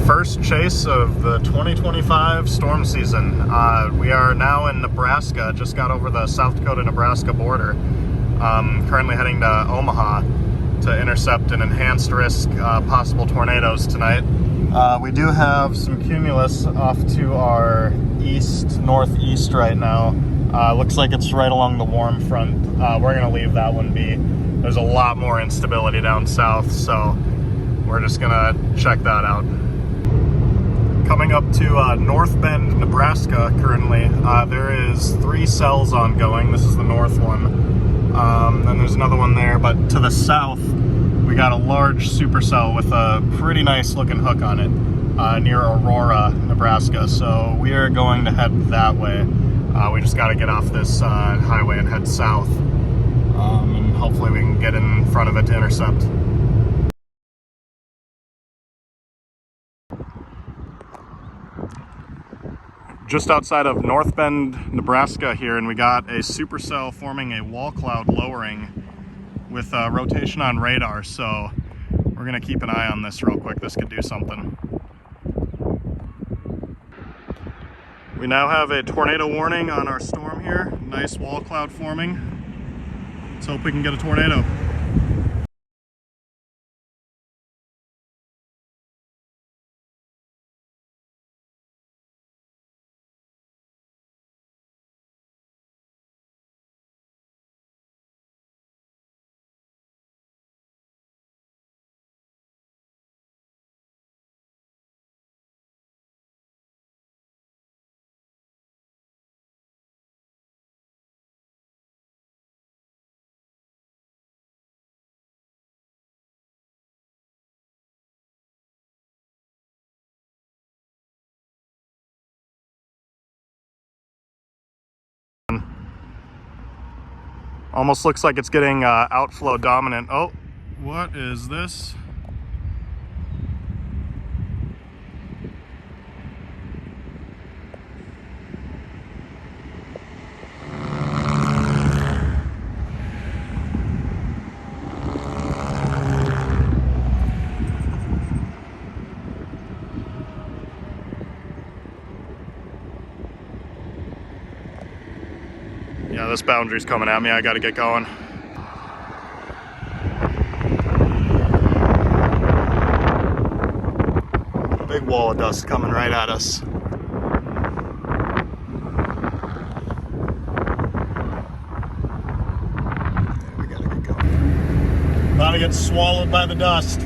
First chase of the 2025 storm season. We are now in Nebraska, just got over the South Dakota-Nebraska border. Currently heading to Omaha to intercept an enhanced risk possible tornadoes tonight. We do have some cumulus off to our northeast right now. Looks like it's right along the warm front. We're gonna leave that one be. There's a lot more instability down south, so we're just gonna check that out. Coming up to North Bend, Nebraska currently. There is 3 cells ongoing. This is the north one. Then there's another one there, but to the south, we got a large supercell with a pretty nice looking hook on it near Aurora, Nebraska. So we are going to head that way. We just got to get off this highway and head south. And hopefully we can get in front of it to intercept. Just outside of North Bend, Nebraska here, and we got a supercell forming a wall cloud lowering with rotation on radar, so we're gonna keep an eye on this real quick. This could do something. We now have a tornado warning on our storm here. Nice wall cloud forming. Let's hope we can get a tornado. Almost looks like it's getting outflow dominant. Oh, what is this? Yeah, this boundary's coming at me. I gotta get going. Big wall of dust coming right at us. We gotta get going. About to get swallowed by the dust.